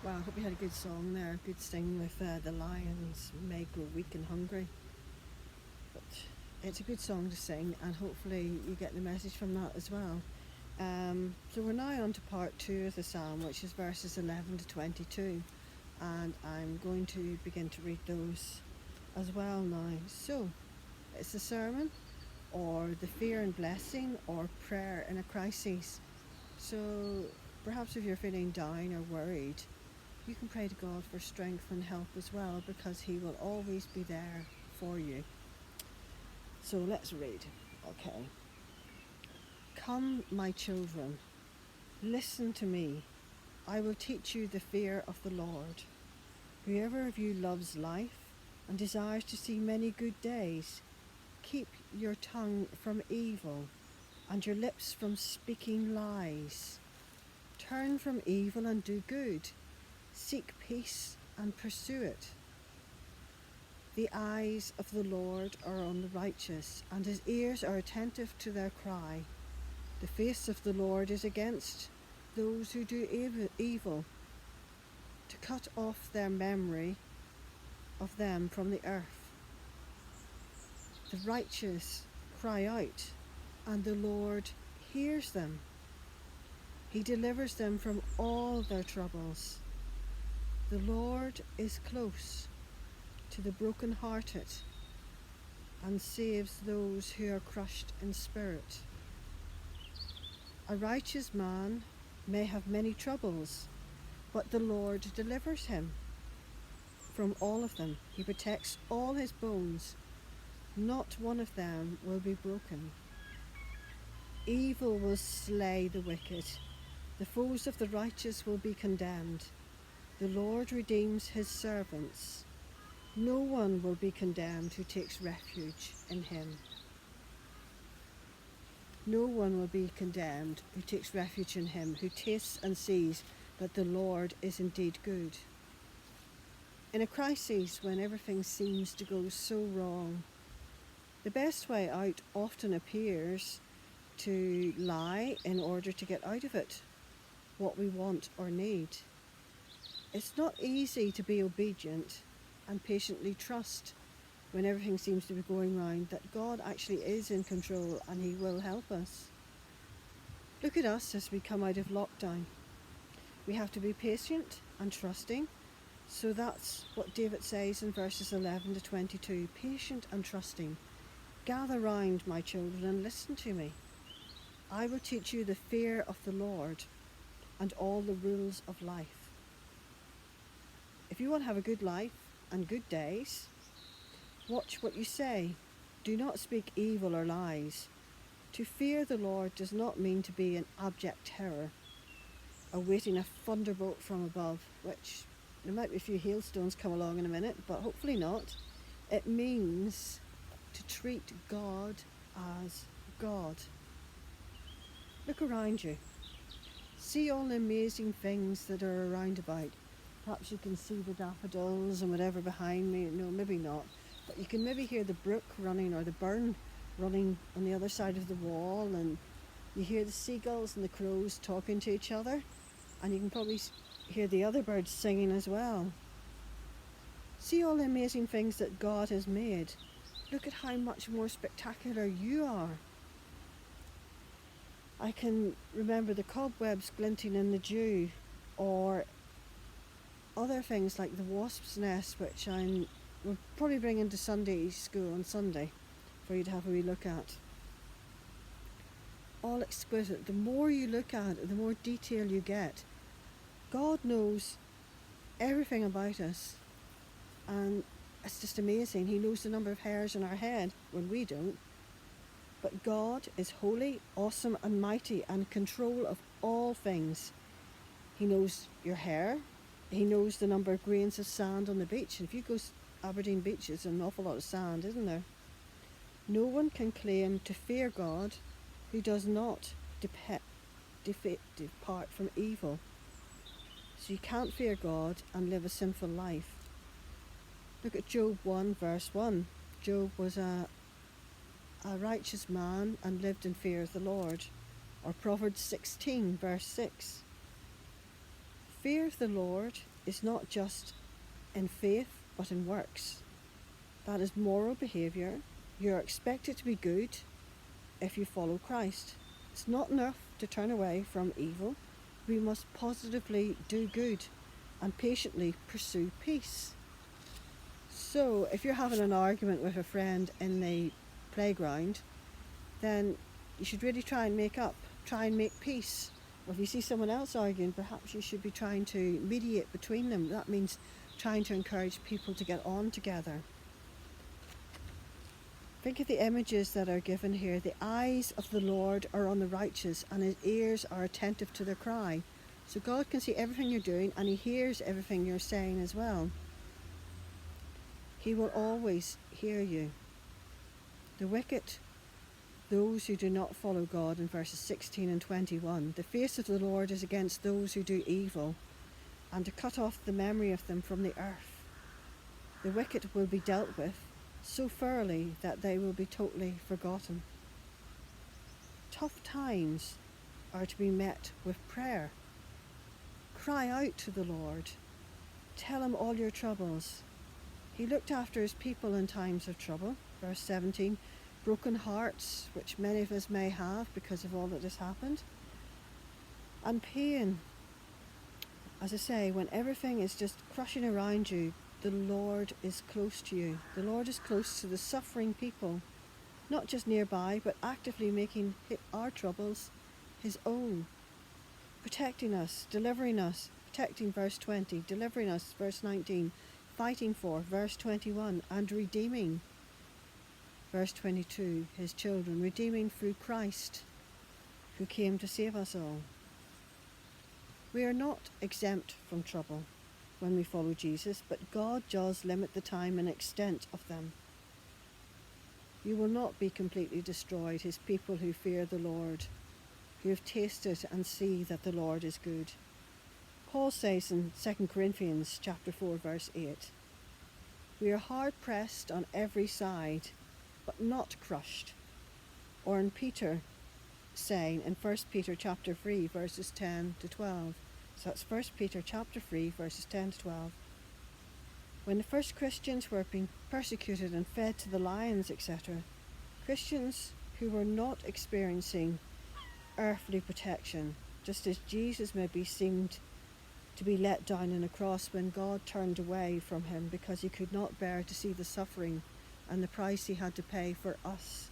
Well, I hope you had a good song there, a good sing with the lions may grow weak and hungry. But it's a good song to sing, and hopefully you get the message from that as well. So we're now on to part 2 of the psalm, which is verses 11 to 22, and I'm going to begin to read those as well now. So it's a sermon, or the fear and blessing, or prayer in a crisis. So perhaps if you're feeling down or worried, you can pray to God for strength and help as well, because He will always be there for you. So let's read. Okay. Come, my children, listen to me. I will teach you the fear of the Lord. Whoever of you loves life and desires to see many good days, keep your tongue from evil and your lips from speaking lies. Turn from evil and do good. Seek peace and pursue it. The eyes of the Lord are on the righteous, and His ears are attentive to their cry. The face of the Lord is against those who do evil, to cut off their memory of them from the earth. The righteous cry out, and the Lord hears them. He delivers them from all their troubles. The Lord is close to the broken-hearted and saves those who are crushed in spirit. A righteous man may have many troubles, but the Lord delivers him from all of them. He protects all his bones. Not one of them will be broken. Evil will slay the wicked. The foes of the righteous will be condemned. The Lord redeems His servants. No one will be condemned who takes refuge in Him. No one will be condemned who takes refuge in Him, who tastes and sees that the Lord is indeed good. In a crisis, when everything seems to go so wrong, the best way out often appears to lie in order to get out of it what we want or need. It's not easy to be obedient and patiently trust when everything seems to be going round that God actually is in control and He will help us. Look at us as we come out of lockdown. We have to be patient and trusting. So that's what David says in verses 11 to 22. Patient and trusting. Gather round, my children, and listen to me. I will teach you the fear of the Lord and all the rules of life. If you want to have a good life and good days, watch what you say. Do not speak evil or lies. To fear the Lord does not mean to be in abject terror, awaiting a thunderbolt from above, which there might be a few hailstones come along in a minute, but hopefully not. It means to treat God as God. Look around you. See all the amazing things that are around about. Perhaps you can see the daffodils and whatever behind me. No, maybe not. But you can maybe hear the brook running or the burn running on the other side of the wall, and you hear the seagulls and the crows talking to each other, and you can probably hear the other birds singing as well. See all the amazing things that God has made. Look at how much more spectacular you are. I can remember the cobwebs glinting in the dew, or other things like the wasp's nest, which we'll probably bring into Sunday school on Sunday for you to have a wee look at. All exquisite. The more you look at it, the more detail you get. God knows everything about us, and it's just amazing. He knows the number of hairs in our head when we don't. But God is holy, awesome and mighty, and in control of all things. He knows your hair. He knows the number of grains of sand on the beach. And if you go Aberdeen Beach, there's an awful lot of sand, isn't there? No one can claim to fear God who does not depart from evil. So you can't fear God and live a sinful life. Look at Job 1 verse 1. Job was a righteous man and lived in fear of the Lord. Or Proverbs 16 verse 6. fear of the Lord is not just in faith, but in works. That is moral behaviour. You are expected to be good if you follow Christ. It's not enough to turn away from evil. We must positively do good and patiently pursue peace. So if you're having an argument with a friend in the playground, then you should really try and make peace. Or if you see someone else arguing, perhaps you should be trying to mediate between them. That means trying to encourage people to get on together. Think of the images that are given here. The eyes of the Lord are on the righteous, and his ears are attentive to their cry. So God can see everything you're doing, and he hears everything you're saying as well. He will always hear you. The wicked, those who do not follow God, in verses 16 and 21. The face of the Lord is against those who do evil, and to cut off the memory of them from the earth. The wicked will be dealt with so thoroughly that they will be totally forgotten. Tough times are to be met with prayer. Cry out to the Lord. Tell him all your troubles. He looked after his people in times of trouble. Verse 17, broken hearts, which many of us may have because of all that has happened, and pain. As I say, when everything is just crushing around you, the Lord is close to you. The Lord is close to the suffering people, not just nearby, but actively making our troubles his own, protecting us, delivering us, protecting, verse 20, delivering us, verse 19, fighting for, verse 21, and redeeming, verse 22, his children, redeeming through Christ, who came to save us all. We are not exempt from trouble when we follow Jesus, but God does limit the time and extent of them. You will not be completely destroyed, his people who fear the Lord, who have tasted and see that the Lord is good. Paul says in 2 Corinthians chapter 4, verse 8, we are hard pressed on every side, but not crushed. Or in Peter saying in 1 Peter chapter 3, verses 10 to 12. So that's 1 Peter chapter 3, verses 10 to 12. When the first Christians were being persecuted and fed to the lions, etc., Christians who were not experiencing earthly protection, just as Jesus maybe seemed to be let down on a cross when God turned away from him because he could not bear to see the suffering and the price he had to pay for us.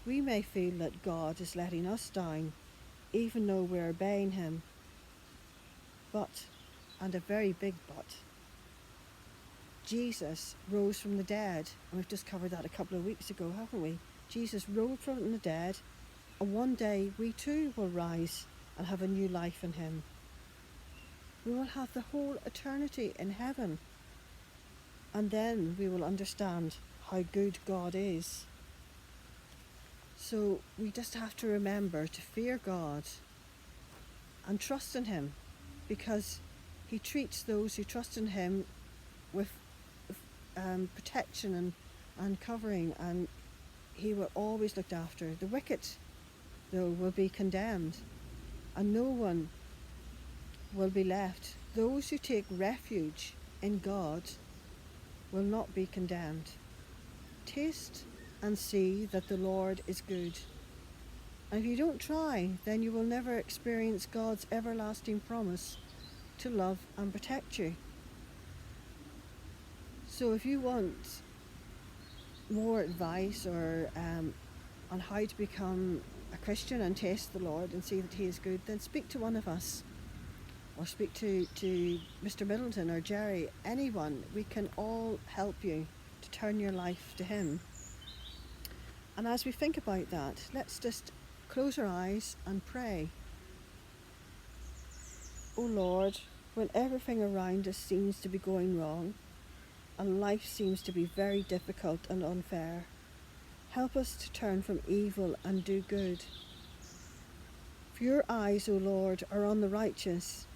We may feel that God is letting us down, even though we're obeying him. But, and a very big but, Jesus rose from the dead, and we've just covered that a couple of weeks ago, haven't we? Jesus rose from the dead, and one day we too will rise and have a new life in him. We will have the whole eternity in heaven, and then we will understand how good God is. So we just have to remember to fear God and trust in him, because he treats those who trust in him with protection and covering, and he will always look after. The wicked, though, will be condemned, and no one will be left. Those who take refuge in God will not be condemned. Taste and see that the Lord is good. And if you don't try, then you will never experience God's everlasting promise to love and protect you. So if you want more advice or on how to become a Christian and taste the Lord and see that he is good, then speak to one of us, or speak to Mr. Middleton or Jerry, anyone. We can all help you to turn your life to him. And as we think about that, let's just close our eyes and pray. Oh Lord, when everything around us seems to be going wrong and life seems to be very difficult and unfair, help us to turn from evil and do good. For your eyes, O Lord, are on the righteous,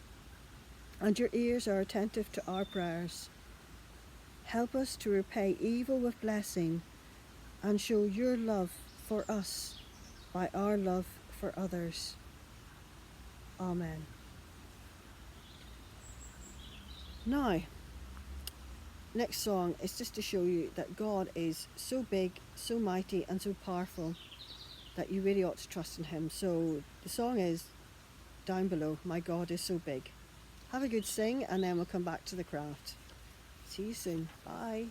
and your ears are attentive to our prayers. Help us to repay evil with blessing and show your love for us by our love for others. Amen. Now, next song is just to show you that God is so big, so mighty, and so powerful that you really ought to trust in Him. So the song is Down Below, My God is So Big. Have a good sing, and then we'll come back to the craft. See you soon. Bye.